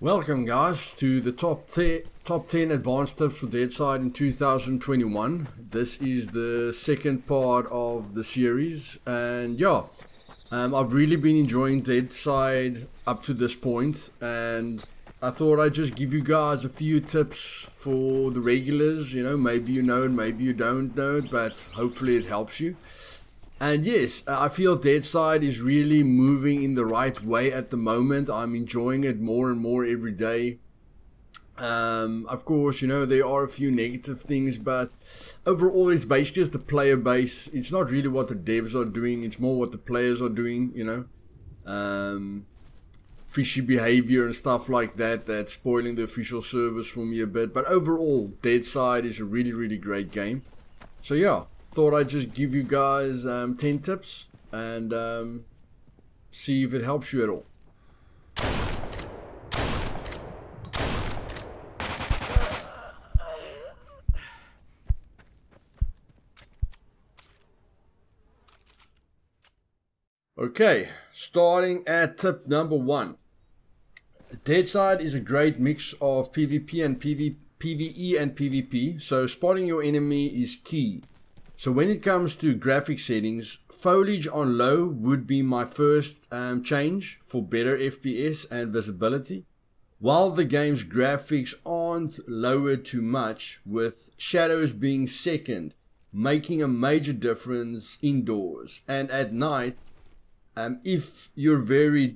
Welcome guys to the top 10 advanced tips for Deadside in 2021. This is the second part of the series, and yeah, I've really been enjoying Deadside up to this point, and I thought I'd just give you guys a few tips for the regulars. You know, maybe you know it, maybe you don't know it, but hopefully it helps you. And yes, I feel Deadside is really moving in the right way at the moment. I'm enjoying it more and more every day. Of course, you know, there are a few negative things, but overall it's basically just the player base. It's not really what the devs are doing, it's more what the players are doing, you know. Fishy behavior and stuff like that, that's spoiling the official servers for me a bit. But overall, Deadside is a really great game. So yeah. Thought I'd just give you guys 10 tips and see if it helps you at all. Okay, starting at tip number 1. Deadside is a great mix of PvP and PvE and PvP, so spotting your enemy is key. So when it comes to graphic settings, foliage on low would be my first change for better FPS and visibility. While the game's graphics aren't lowered too much, with shadows being second, making a major difference indoors. And at night, if you're very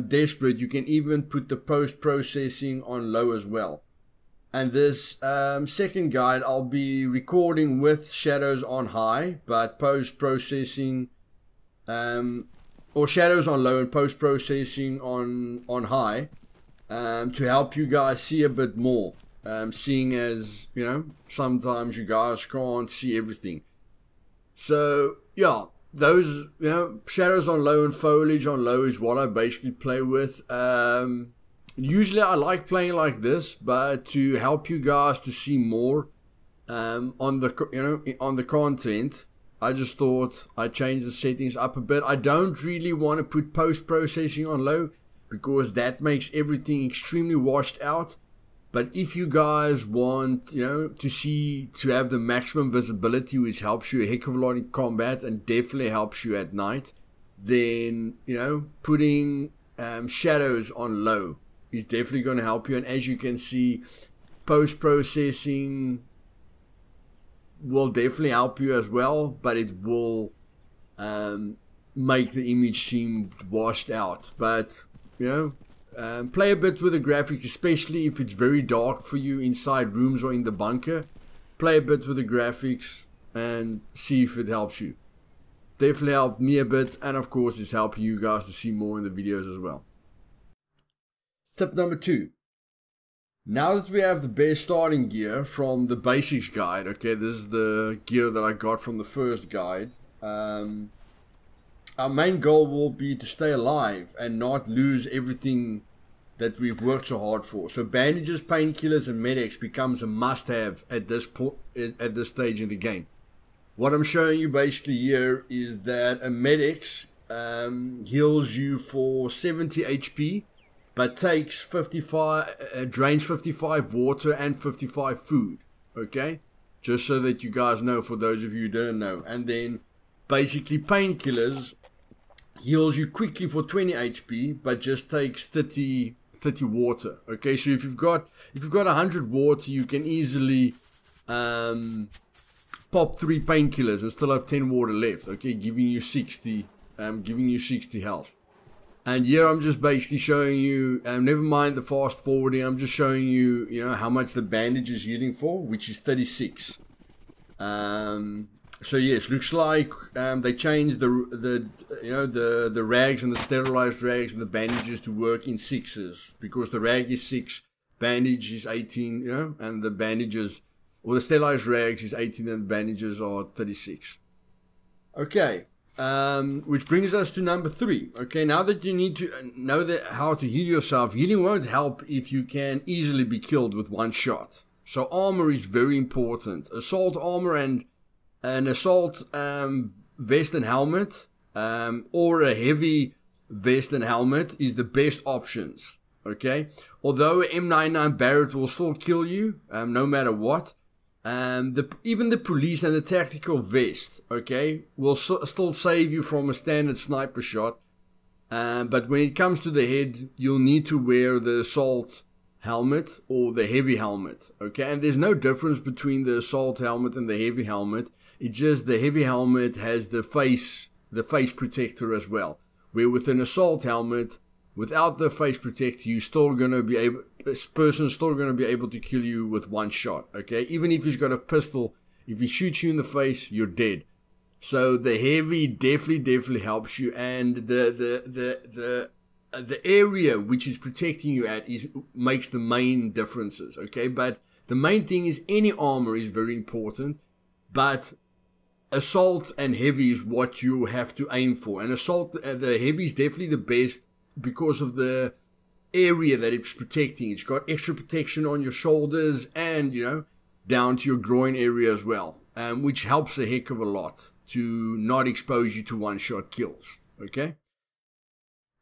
desperate, you can even put the post-processing on low as well. And this second guide I'll be recording with shadows on high, but post-processing, or shadows on low and post-processing on high, to help you guys see a bit more, seeing as, you know, sometimes you guys can't see everything. So, yeah, those, you know, shadows on low and foliage on low is what I basically play with. Usually I like playing like this, but to help you guys to see more on the content, I just thought I'd change the settings up a bit. I don't really want to put post-processing on low because that makes everything extremely washed out. But if you guys want, you know, to have the maximum visibility, which helps you a heck of a lot in combat and definitely helps you at night, then, you know, putting shadows on low is definitely going to help you. And as you can see, post-processing will definitely help you as well, but it will make the image seem washed out. But, you know, play a bit with the graphics, especially if it's very dark for you inside rooms or in the bunker. Play a bit with the graphics and see if it helps you. Definitely helped me a bit, and of course it's helping you guys to see more in the videos as well. Tip number 2. Now that we have the best starting gear from the basics guide, okay, this is the gear that I got from the first guide. Our main goal will be to stay alive and not lose everything that we've worked so hard for. So bandages, painkillers and medics becomes a must-have at this stage in the game. What I'm showing you basically here is that a medics heals you for 70 HP. But takes 55, drains 55 water and 55 food, okay? Just so that you guys know, for those of you who don't know. And then, basically, painkillers heals you quickly for 20 HP, but just takes 30 water, okay? So if you've got 100 water, you can easily pop 3 painkillers and still have 10 water left, okay? Giving you 60 health. And here I'm just basically showing you, never mind the fast forwarding, I'm just showing you, you know, how much the bandage is healing for, which is 36. So yes, looks like they changed the rags and the sterilized rags and the bandages to work in 6s, because the rag is 6, bandage is 18, you know, and the bandages, or the sterilized rags is 18 and the bandages are 36. Okay. Which brings us to number 3. Okay, now that you need to know how to heal yourself, healing won't help if you can easily be killed with one shot. So armor is very important. Assault armor and an assault vest and helmet, or a heavy vest and helmet is the best options. okay? Although an M99 Barrett will still kill you, no matter what. Even the police and the tactical vest, okay, will still save you from a standard sniper shot. But when it comes to the head, you'll need to wear the assault helmet or the heavy helmet, okay? And there's no difference between the assault helmet and the heavy helmet. It's just the heavy helmet has the face protector as well. Where with an assault helmet, without the face protector, you're still gonna be able, this person's still gonna be able to kill you with one shot, okay? Even if he's got a pistol, if he shoots you in the face, you're dead. So the heavy definitely helps you, and the area which is protecting you makes the main differences, okay? But the main thing is any armor is very important, but assault and heavy is what you have to aim for. And assault, the heavy is definitely the best because of the area that it's protecting. It's got extra protection on your shoulders and, you know, down to your groin area as well, which helps a heck of a lot to not expose you to one-shot kills, okay?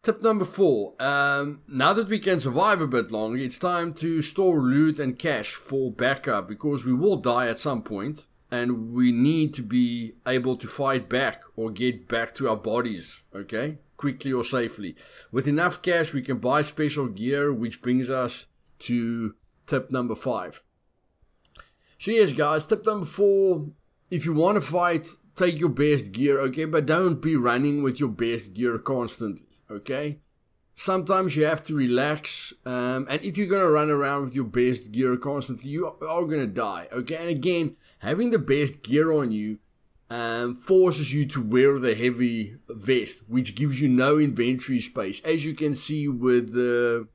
Tip number 4, now that we can survive a bit longer, it's time to store loot and cash for backup, because we will die at some point, and we need to be able to fight back or get back to our bodies, okay? Quickly or safely. With enough cash, we can buy special gear, which brings us to tip number 5. So yes, guys, tip number 4, if you want to fight, take your best gear, okay? But don't be running with your best gear constantly. Okay, sometimes you have to relax, and if you're going to run around with your best gear constantly, you are going to die, okay? And again, having the best gear on you forces you to wear the heavy vest, which gives you no inventory space. As you can see with the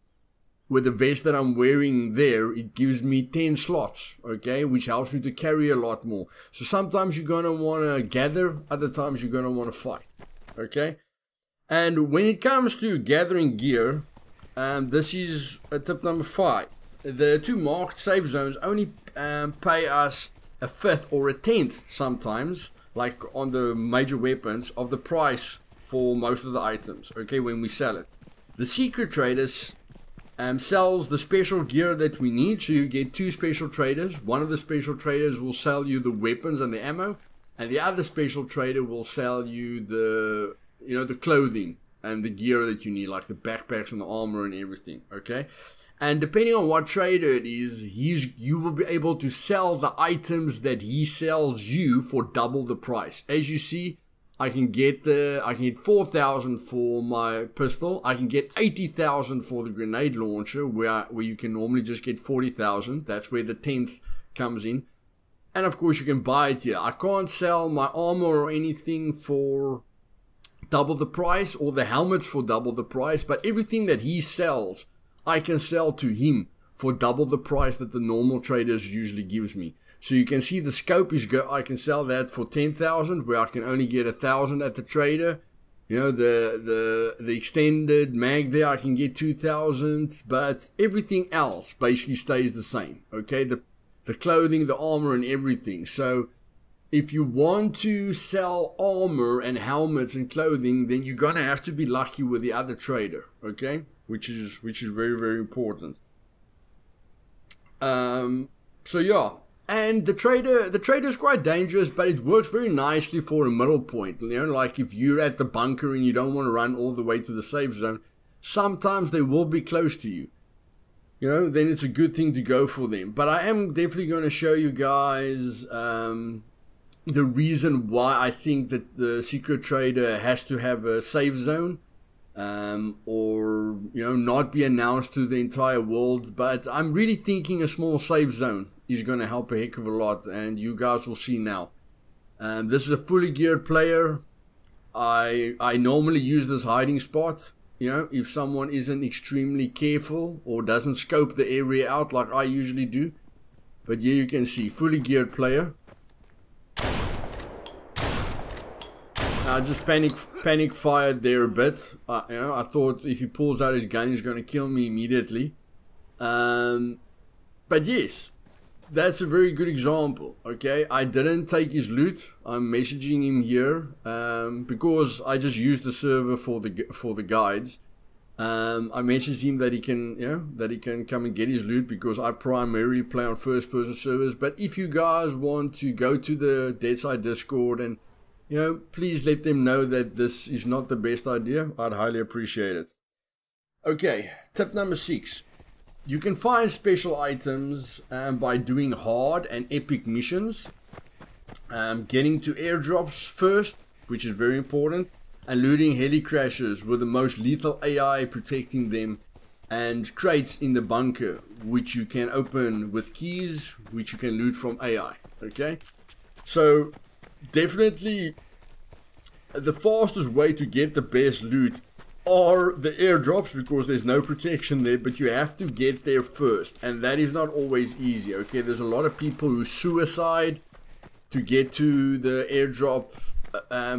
vest that I'm wearing there, it gives me 10 slots, okay, which helps me to carry a lot more. So sometimes you're going to want to gather, other times you're going to want to fight, okay? And when it comes to gathering gear, this is tip number 5. The 2 marked safe zones only pay us a 5th or a 10th sometimes, like on the major weapons, of the price for most of the items, okay, when we sell it. The secret traders sells the special gear that we need, so you get 2 special traders. One of the special traders will sell you the weapons and the ammo, and the other special trader will sell you the clothing and the gear that you need, like the backpacks and the armor and everything, okay? And depending on what trader it is, you will be able to sell the items that he sells you for double the price. As you see, I can get 4,000 for my pistol. I can get 80,000 for the grenade launcher, where you can normally just get 40,000. That's where the 10th comes in. And of course, you can buy it here. I can't sell my armor or anything for double the price, or the helmets for double the price, but everything that he sells, I can sell to him for double the price that the normal traders usually gives me. So you can see the scope is good. I can sell that for 10,000, where I can only get 1,000 at the trader. You know, the extended mag there, I can get 2,000, but everything else basically stays the same, okay? The clothing, the armor, and everything. So if you want to sell armor and helmets and clothing, then you're gonna have to be lucky with the other trader, okay? Which is very, very important. So yeah, and the trader is quite dangerous, but it works very nicely for a middle point. You know, like if you're at the bunker and you don't want to run all the way to the safe zone, sometimes they will be close to you. You know, then it's a good thing to go for them. But I am definitely going to show you guys the reason why I think that the secret trader has to have a safe zone, or, you know, not be announced to the entire world. But I'm really thinking a small safe zone is going to help a heck of a lot, and you guys will see now. This is a fully geared player. I normally use this hiding spot, you know, if someone isn't extremely careful or doesn't scope the area out like I usually do. But here you can see, fully geared player. I just panic fired there a bit. You know, I thought if he pulls out his gun, he's going to kill me immediately. But yes, that's a very good example. Okay, I didn't take his loot. I'm messaging him here because I just used the server for the guides. I messaged him that he can, that he can come and get his loot, because I primarily play on first-person servers. But if you guys want to go to the Deadside Discord and, please let them know that this is not the best idea, I'd highly appreciate it. Okay, tip number 6. You can find special items by doing hard and epic missions, getting to airdrops first, which is very important, and looting heli crashes with the most lethal AI protecting them, and crates in the bunker, which you can open with keys, which you can loot from AI. Okay, so definitely the fastest way to get the best loot are the airdrops, because there's no protection there, but you have to get there first, and that is not always easy. Okay, there's a lot of people who suicide to get to the airdrop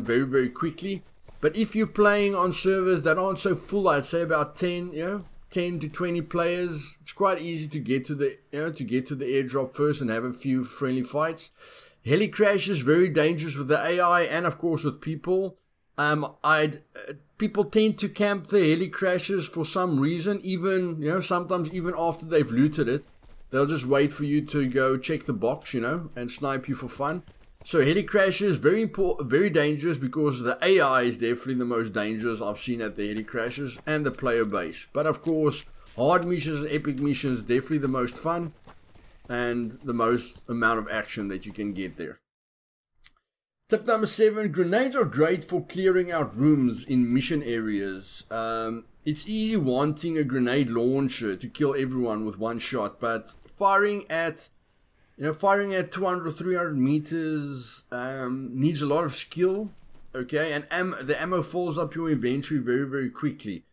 very, very quickly. But if you're playing on servers that aren't so full, I'd say about 10 to 20 players, it's quite easy to get to the airdrop first and have a few friendly fights. Heli crashes, very dangerous with the AI and of course with people. People tend to camp the heli crashes for some reason, even sometimes even after they've looted it. They'll just wait for you to go check the box, and snipe you for fun. So heli crashes, very important, very dangerous, because the AI is definitely the most dangerous I've seen at the heli crashes, and the player base. But of course, hard missions, epic missions, definitely the most fun, and the most amount of action that you can get there. Tip number 7, grenades are great for clearing out rooms in mission areas. It's easy wanting a grenade launcher to kill everyone with one shot, but firing at 200 or 300 meters needs a lot of skill, okay, and the ammo fills up your inventory very, very quickly.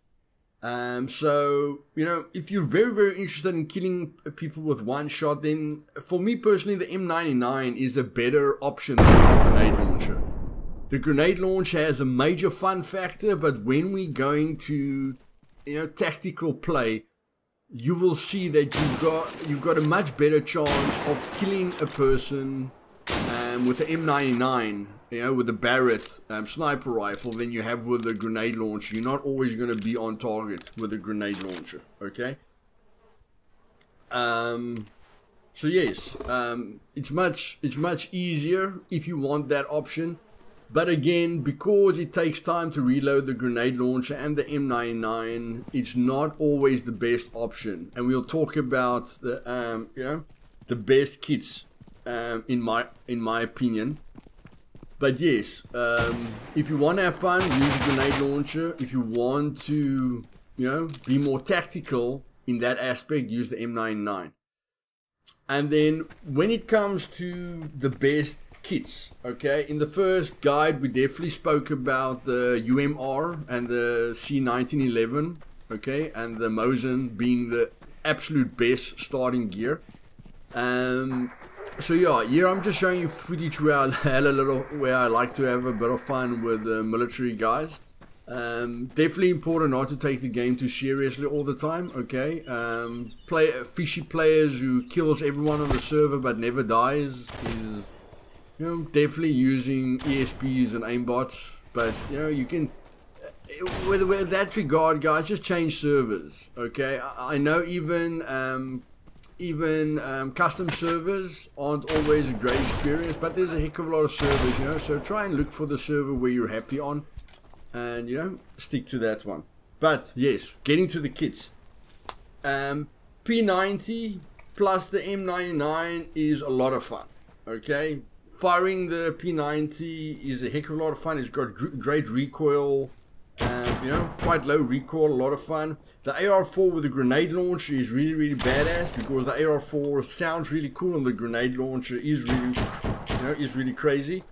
So, if you're very, very interested in killing people with one shot, then for me personally, the M99 is a better option than the grenade launcher. The grenade launcher has a major fun factor, but when we're going to, tactical play, you will see that you've got a much better chance of killing a person with the M99, with the Barrett sniper rifle, than you have with the grenade launcher. You're not always going to be on target with a grenade launcher. Okay. So yes, it's much easier if you want that option. But again, because it takes time to reload the grenade launcher and the M99, it's not always the best option. And we'll talk about the the best kits in my opinion. But yes, if you want to have fun, use a grenade launcher. If you want to, be more tactical in that aspect, use the M99. And then when it comes to the best kits, okay, in the first guide we definitely spoke about the UMR and the C1911, okay, and the Mosin being the absolute best starting gear. So yeah, here I'm just showing you footage where I like to have a bit of fun with the military guys. Definitely important not to take the game too seriously all the time, okay. Fishy players who kills everyone on the server but never dies is, definitely using ESPs and aimbots. But you can, with that regard, guys, just change servers, okay. I know even custom servers aren't always a great experience, but there's a heck of a lot of servers, so try and look for the server where you're happy on, and stick to that one. But yes, getting to the kits, P90 plus the M99 is a lot of fun, okay. Firing the P90 is a heck of a lot of fun. It's got great recoil, quite low recoil, a lot of fun. The AR4 with the grenade launcher is really, really badass, because the AR4 sounds really cool and the grenade launcher is really crazy.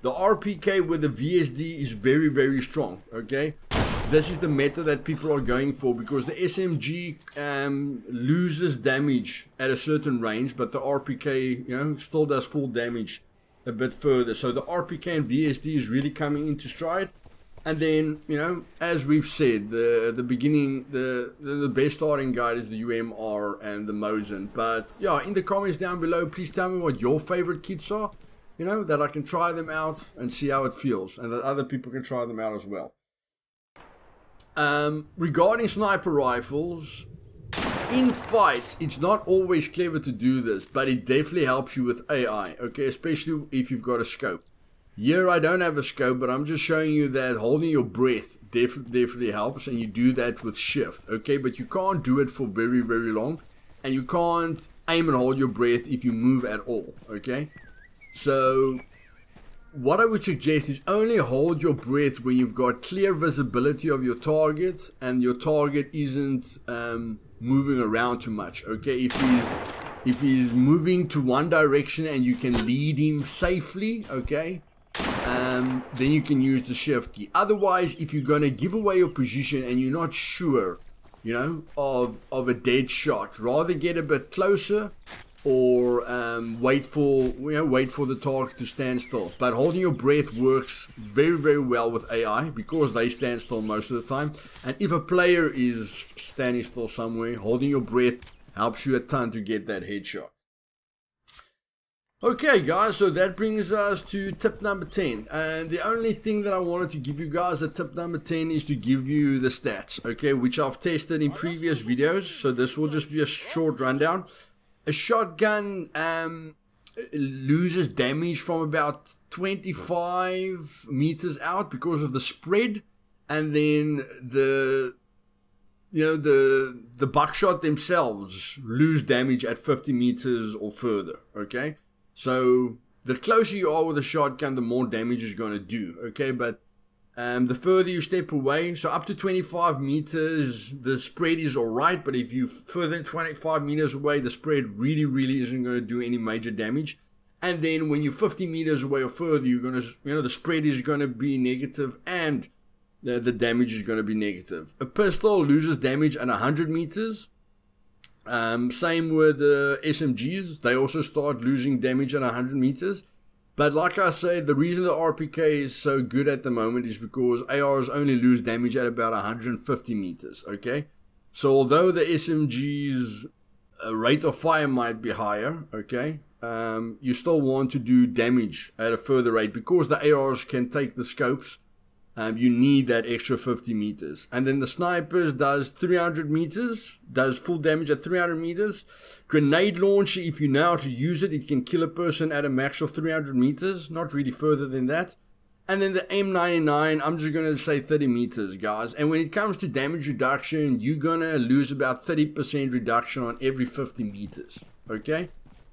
The RPK with the VSD is very, very strong, okay. This is the meta that people are going for, because the SMG loses damage at a certain range, but the RPK still does full damage a bit further. So the RPK and VSD is really coming into stride. And then, as we've said, the beginning, the best starting guide is the UMR and the Mosin. But yeah, in the comments down below, please tell me what your favorite kits are, that I can try them out and see how it feels, and that other people can try them out as well. Regarding sniper rifles, in fights, it's not always clever to do this, but it definitely helps you with AI, okay, especially if you've got a scope. Here I don't have a scope, but I'm just showing you that holding your breath definitely helps, and you do that with shift, okay, but you can't do it for very long, and you can't aim and hold your breath if you move at all, okay. So what I would suggest is only hold your breath when you've got clear visibility of your target and your target isn't moving around too much, okay. If he's moving to one direction and you can lead him safely, okay, then you can use the shift key. Otherwise, if you're going to give away your position and you're not sure, you know, of a dead shot, rather get a bit closer or wait for the target to stand still. But holding your breath works very well with AI because they stand still most of the time, and if a player is standing still somewhere, holding your breath helps you a ton to get that headshot. Okay guys, so that brings us to tip number 10, and the only thing that I wanted to give you guys at tip number 10 is to give you the stats, okay, which I've tested in previous videos, so this will just be a short rundown. A shotgun loses damage from about 25 meters out because of the spread, and then the buckshot themselves lose damage at 50 meters or further, okay. So the closer you are with a shotgun, the more damage it's going to do, okay, but the further you step away, so up to 25 meters, the spread is alright, but if you further than 25 meters away, the spread really isn't going to do any major damage. And then when you're 50 meters away or further, you're going to, the spread is going to be negative and the damage is going to be negative. A pistol loses damage at 100 meters. Same with the SMGs, they also start losing damage at 100 meters. But like I say, the reason the RPK is so good at the moment is because ARs only lose damage at about 150 meters, okay? So although the SMG's rate of fire might be higher, okay, you still want to do damage at a further rate because the ARs can take the scopes. You need that extra 50 meters. And then the snipers does 300 meters, does full damage at 300 meters. Grenade launcher, if you know how to use it, it can kill a person at a max of 300 meters, not really further than that. And then the M99, I'm just going to say 30 meters, guys. And when it comes to damage reduction, you're going to lose about 30% reduction on every 50 meters, okay?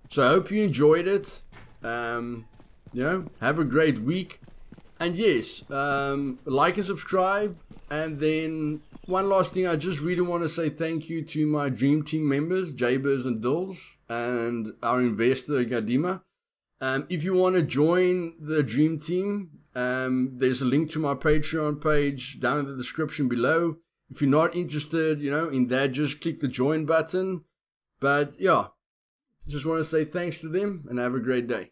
So I hope you enjoyed it. Have a great week. And yes, like and subscribe. And then one last thing, I just really want to say thank you to my Dream Team members, Jabers and Dills, and our investor, Gadima. If you want to join the Dream Team, there's a link to my Patreon page down in the description below. If you're not interested, in that, just click the join button. But yeah, just want to say thanks to them and have a great day.